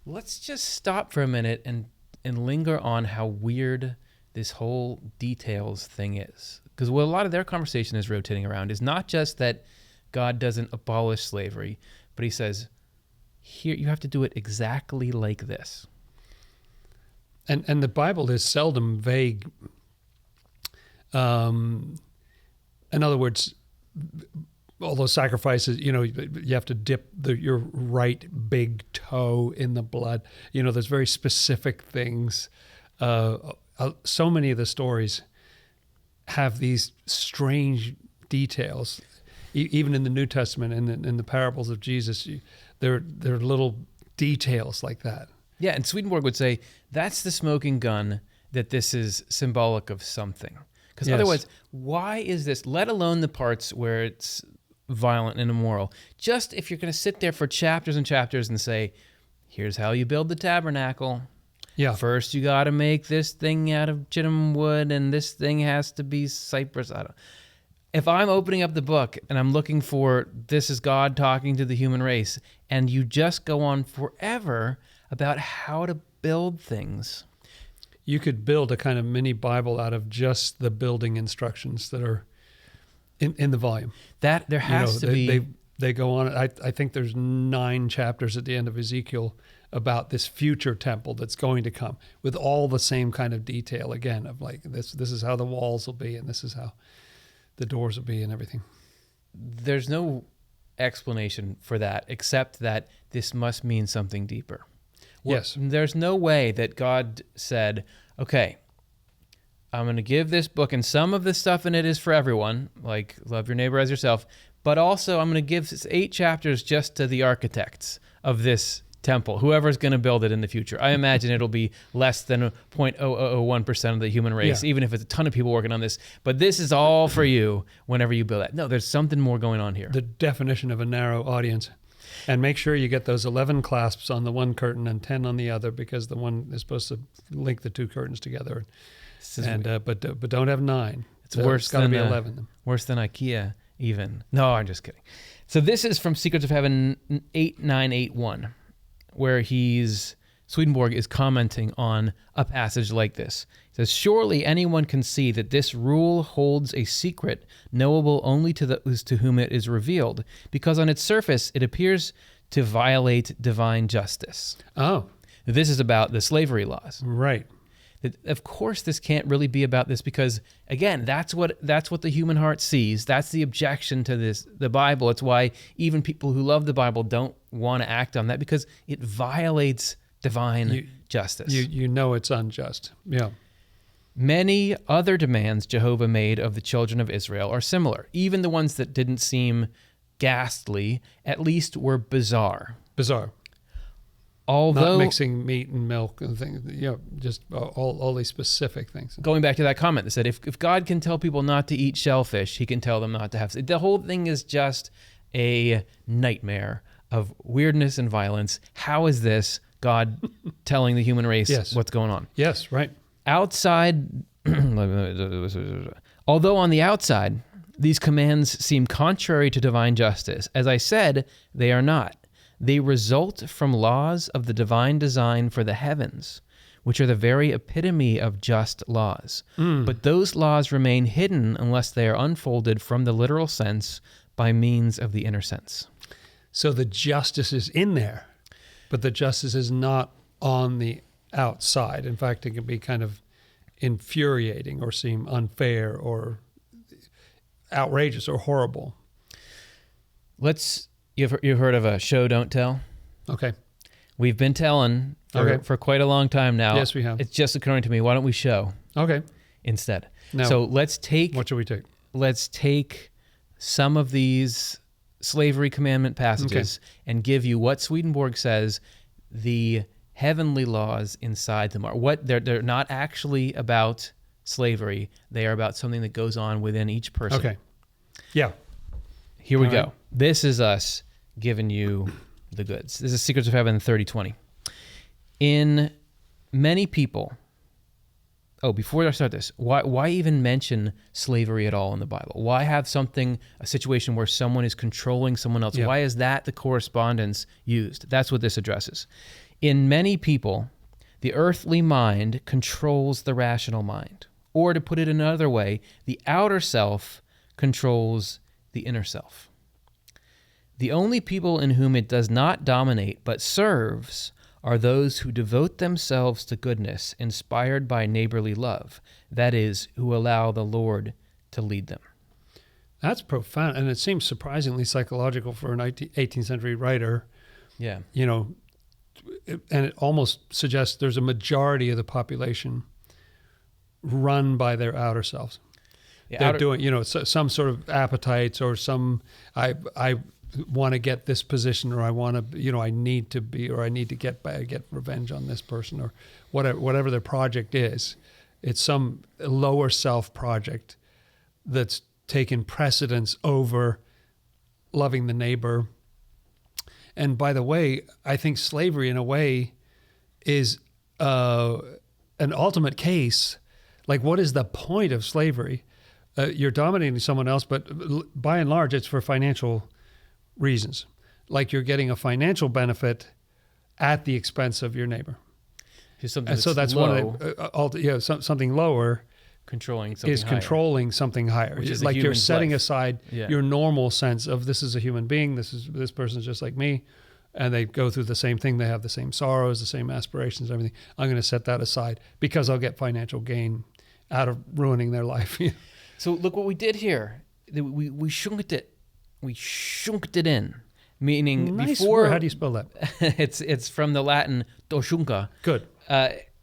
Let's just stop for a minute and linger on how weird this whole details thing is. Because what a lot of their conversation is rotating around is not just that God doesn't abolish slavery, but he says, here, you have to do it exactly like this. And the Bible is seldom vague. In other words, all those sacrifices, you have to dip your right big toe in the blood. There's very specific things. So many of the stories have these strange details. Even in the New Testament and in the parables of Jesus, there are little details like that. Yeah, and Swedenborg would say, that's the smoking gun, that this is symbolic of something. Because otherwise, why is this, let alone the parts where it's violent and immoral, just if you're going to sit there for chapters and chapters and say, here's how you build the tabernacle. Yeah. First, you got to make this thing out of gypsum wood, and this thing has to be cypress. If I'm opening up the book and I'm looking for, this is God talking to the human race, and you just go on forever about how to build things. You could build a kind of mini Bible out of just the building instructions that are in the volume. That there has to be. They go on. I think there's 9 chapters at the end of Ezekiel about this future temple that's going to come with all the same kind of detail again of like this is how the walls will be and this is how the doors will be and everything. There's no explanation for that except that this must mean something deeper. Yes. There's no way that God said, okay, I'm going to give this book, and some of the stuff in it is for everyone, like love your neighbor as yourself, but also I'm going to give 8 chapters just to the architects of this temple, whoever's going to build it in the future. I imagine it'll be less than 0.0001% of the human race, even if it's a ton of people working on this. But this is all for you whenever you build that. No, there's something more going on here. The definition of a narrow audience. And make sure you get those 11 clasps on the one curtain and 10 on the other, because the one is supposed to link the 2 curtains together. But don't have 9. It's worse. It's got to be 11. Worse than IKEA, even. No, I'm just kidding. So this is from Secrets of Heaven 8981, where Swedenborg is commenting on a passage like this. He says, surely anyone can see that this rule holds a secret knowable only to those to whom it is revealed, because on its surface it appears to violate divine justice. Oh. This is about the slavery laws. Right. Of course, this can't really be about this because, again, that's what the human heart sees. That's the objection to the Bible. It's why even people who love the Bible don't want to act on that, because it violates divine justice. You know it's unjust. Yeah. Many other demands Jehovah made of the children of Israel are similar. Even the ones that didn't seem ghastly, at least were bizarre. Bizarre. Although, not mixing meat and milk and things, just all these specific things. Going back to that comment that said, if God can tell people not to eat shellfish, he can tell them not to have... The whole thing is just a nightmare of weirdness and violence. How is this God telling the human race what's going on? Yes, right. Outside... Although on the outside, these commands seem contrary to divine justice, as I said, they are not. They result from laws of the divine design for the heavens, which are the very epitome of just laws. But those laws remain hidden unless they are unfolded from the literal sense by means of the inner sense. So the justice is in there, but the justice is not on the outside. In fact, it can be kind of infuriating or seem unfair or outrageous or horrible. You've heard of a show, don't tell? Okay. We've been telling for quite a long time now. Yes, we have. It's just occurring to me. Why don't we show? Okay. Instead. Now, so let's take... What should we take? Let's take some of these slavery commandment passages and give you what Swedenborg says the heavenly laws inside them are. They're not actually about slavery. They are about something that goes on within each person. Okay. Yeah. Here we go. Right. This is us giving you the goods. This is Secrets of Heaven 3020. In many people... Oh, before I start this, why even mention slavery at all in the Bible? Why have a situation where someone is controlling someone else? Yeah. Why is that the correspondence used? That's what this addresses. In many people, the earthly mind controls the rational mind. Or to put it another way, the outer self controls the inner self. The only people in whom it does not dominate but serves are those who devote themselves to goodness, inspired by neighborly love. That is, who allow the Lord to lead them. That's profound, and it seems surprisingly psychological for an 18th century writer. Yeah. You know, and it almost suggests there's a majority of the population run by their outer selves. Yeah, They're doing, you know, some sort of appetites or some, I want to get this position, or I want to, you know, I need to be, or I need to get revenge on this person, or whatever their project is. It's some lower self project that's taken precedence over loving the neighbor. And by the way, I think slavery in a way is an ultimate case. Like, what is the point of slavery? You're dominating someone else, but by and large, it's for financial reasons. Like, you're getting a financial benefit at the expense of your neighbor. And so that's low, one of something lower controlling something is higher. Controlling something higher. Which is like you're setting life. aside your normal sense of this is a human being, this person's just like me, and they go through the same thing, they have the same sorrows, the same aspirations, everything. I'm going to set that aside because I'll get financial gain out of ruining their life. So look what we did here. We shunked it. We shunked it in. Meaning nice before... word. How do you spell that? It's from the Latin doshunka. Good.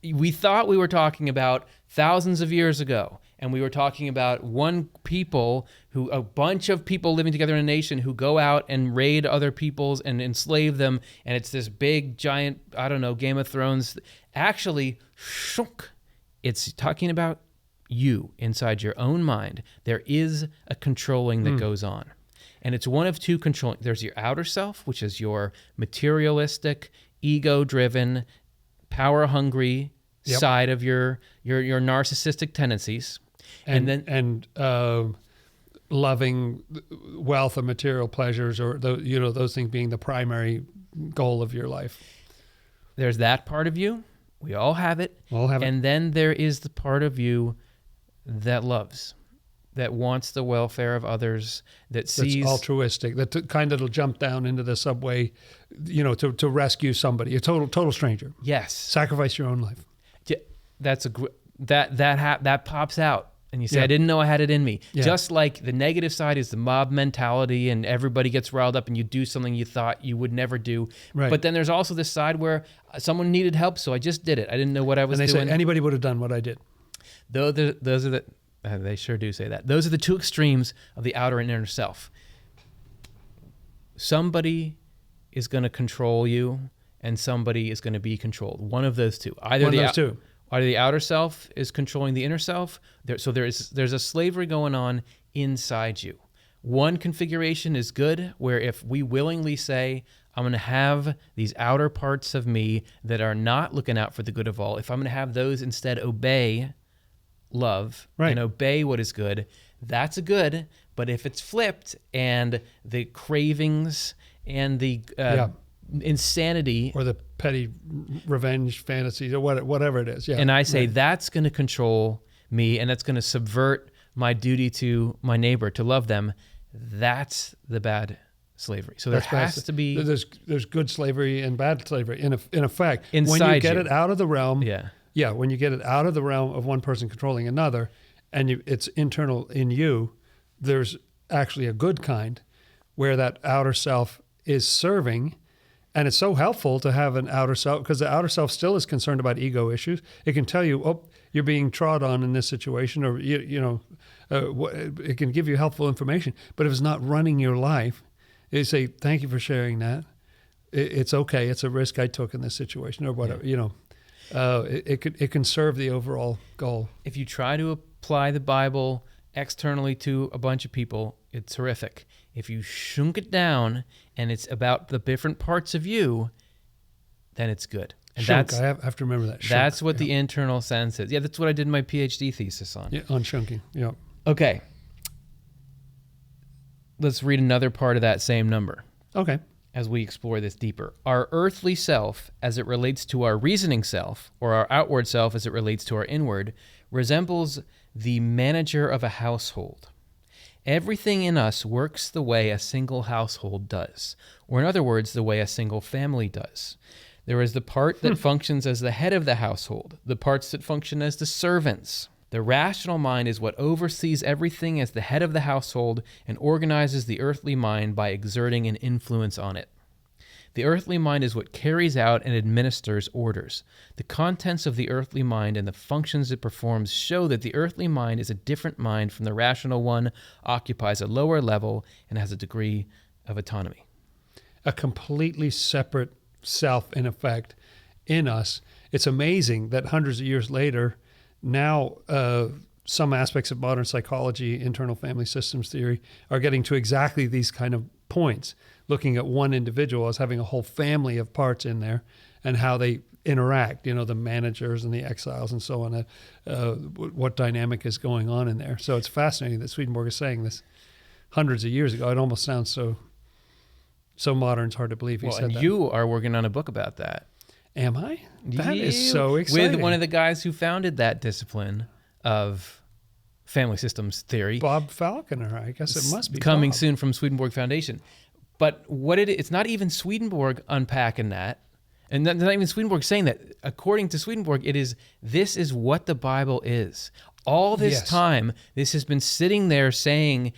We thought we were talking about thousands of years ago, and we were talking about a bunch of people living together in a nation who go out and raid other peoples and enslave them, and it's this big, giant, I don't know, Game of Thrones. Actually, shunk. It's talking about you inside your own mind. There is a controlling that goes on. And it's one of two controlling. There's your outer self, which is your materialistic, ego-driven, power-hungry side of your narcissistic tendencies. And loving wealth and material pleasures, or those things being the primary goal of your life. There's that part of you. We all have it. And then there is the part of you that loves, that wants the welfare of others, that's altruistic, that kind of will jump down into the subway, to rescue somebody, a total stranger. Yes. Sacrifice your own life. Yeah, that pops out. And you say, I didn't know I had it in me. Yeah. Just like the negative side is the mob mentality and everybody gets riled up and you do something you thought you would never do. Right. But then there's also this side where someone needed help, so I just did it. I didn't know what I was doing. And they say anybody would have done what I did. They sure do say that. Those are the two extremes of the outer and inner self. Somebody is going to control you and somebody is going to be controlled. One of those two. Either the outer self is controlling the inner self. There's a slavery going on inside you. One configuration is good, where if we willingly say, I'm going to have these outer parts of me that are not looking out for the good of all, if I'm going to have those instead obey love and obey what is good, that's a good. But if it's flipped and the cravings and the insanity, or the petty revenge fantasies, or whatever it is, and I say that's going to control me and that's going to subvert my duty to my neighbor to love them, that's the bad slavery. So there has to be... There's good slavery and bad slavery in effect. Inside when you get it out of the realm, when you get it out of the realm of one person controlling another, and it's internal in you, there's actually a good kind where that outer self is serving. And it's so helpful to have an outer self, because the outer self still is concerned about ego issues. It can tell you, oh, you're being trod on in this situation, or it can give you helpful information. But if it's not running your life, they say, thank you for sharing that. It's okay. It's a risk I took in this situation, or whatever. It can serve the overall goal. If you try to apply the Bible externally to a bunch of people, it's horrific. If you shunk it down and it's about the different parts of you, then it's good. And I have to remember that. That's what the internal sense is. Yeah, that's what I did my PhD thesis on. Yeah, on shunking. Yeah. Okay. Let's read another part of that same number. Okay. as we explore this deeper. Our earthly self, as it relates to our reasoning self, or our outward self as it relates to our inward, resembles the manager of a household. Everything in us works the way a single household does, or in other words, the way a single family does. There is the part that functions as the head of the household, the parts that function as the servants. The rational mind is what oversees everything as the head of the household and organizes the earthly mind by exerting an influence on it. The earthly mind is what carries out and administers orders. The contents of the earthly mind and the functions it performs show that the earthly mind is a different mind from the rational one, occupies a lower level, and has a degree of autonomy. A completely separate self, in effect, in us. It's amazing that hundreds of years later, now some aspects of modern psychology, internal family systems theory, are getting to exactly these kind of points, looking at one individual as having a whole family of parts in there and how they interact, the managers and the exiles and so on, what dynamic is going on in there. So it's fascinating that Swedenborg is saying this hundreds of years ago. It almost sounds so modern, it's hard to believe he said and that. You are working on a book about that. Am I? That is so exciting. With one of the guys who founded that discipline of family systems theory. Bob Falconer, I guess it must be. Coming Bob. soon from Swedenborg Foundation. But it's not even Swedenborg unpacking that. And not even Swedenborg saying that. According to Swedenborg, this is what the Bible is. All this time, this has been sitting there saying,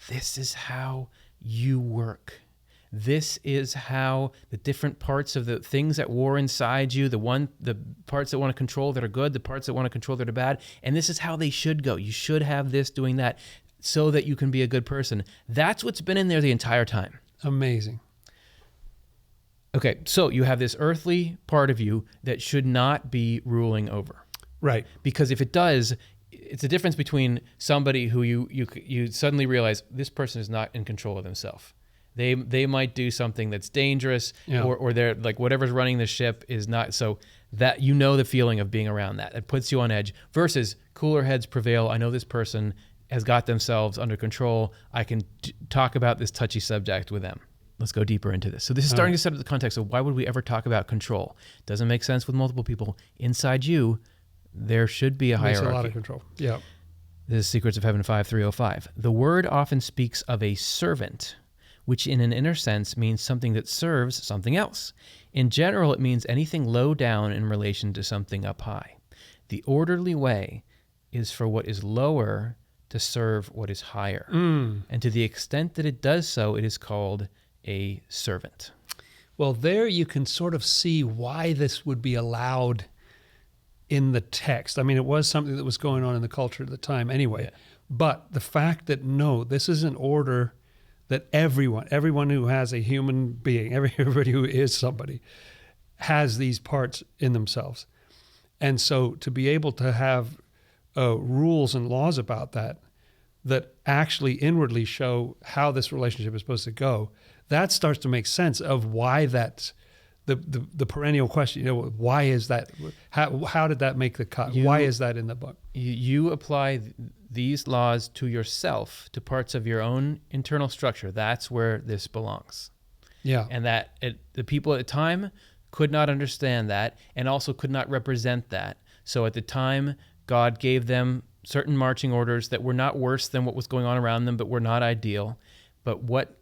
this is how you work. This is how the different parts of the things at war inside you, the parts that want to control that are good, the parts that want to control that are bad, and this is how they should go. You should have this doing that so that you can be a good person. That's what's been in there the entire time. Amazing. Okay, so you have this earthly part of you that should not be ruling over. Right. Because if it does, it's a difference between somebody who you suddenly realize this person is not in control of themselves. They might do something that's dangerous, or they're like whatever's running the ship is not. So that the feeling of being around that. It puts you on edge versus cooler heads prevail. I know this person has got themselves under control. I can talk about this touchy subject with them. Let's go deeper into this. So this is starting to set up the context of why would we ever talk about control? Doesn't make sense with multiple people. Inside you, there should be a hierarchy. There's a lot of control. Yeah. This is Secrets of Heaven 5305. The word often speaks of a servant, which in an inner sense means something that serves something else. In general, it means anything low down in relation to something up high. The orderly way is for what is lower to serve what is higher. And to the extent that it does so, it is called a servant. Well, there you can sort of see why this would be allowed in the text. I mean, it was something that was going on in the culture at the time anyway. Yeah. But the fact that, no, this is an order that everyone who has a human being, everybody who is somebody, has these parts in themselves. And so to be able to have rules and laws about that actually inwardly show how this relationship is supposed to go, that starts to make sense of why that's the perennial question. Why is that? How did that make the cut? Why is that in the book? You apply these laws to yourself, to parts of your own internal structure. That's where this belongs. Yeah. And the people at the time could not understand that and also could not represent that. So at the time, God gave them certain marching orders that were not worse than what was going on around them, but were not ideal. But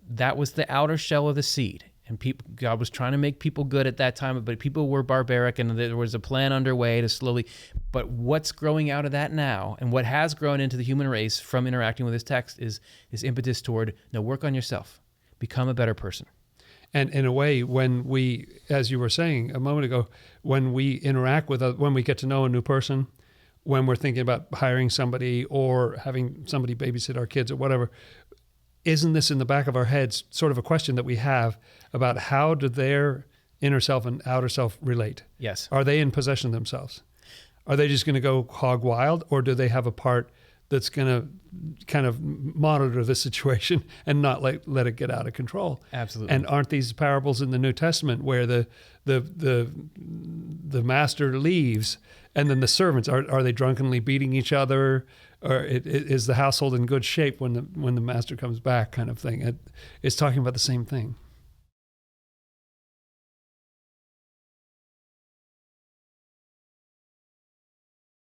that was the outer shell of the seed. And God was trying to make people good at that time, but people were barbaric, and there was a plan underway to slowly. But what's growing out of that now, and what has grown into the human race from interacting with this text, is this impetus toward, no, work on yourself, become a better person. And in a way, when we, as you were saying a moment ago, when we interact when we get to know a new person, when we're thinking about hiring somebody or having somebody babysit our kids or whatever, isn't this in the back of our heads sort of a question that we have about how do their inner self and outer self relate? Yes. Are they in possession of themselves? Are they just going to go hog wild, or do they have a part that's going to kind of monitor the situation and not let it get out of control? Absolutely. And aren't these parables in the New Testament where the master leaves and then the servants, are they drunkenly beating each other? Or is the household in good shape when the master comes back, kind of thing? It's talking about the same thing.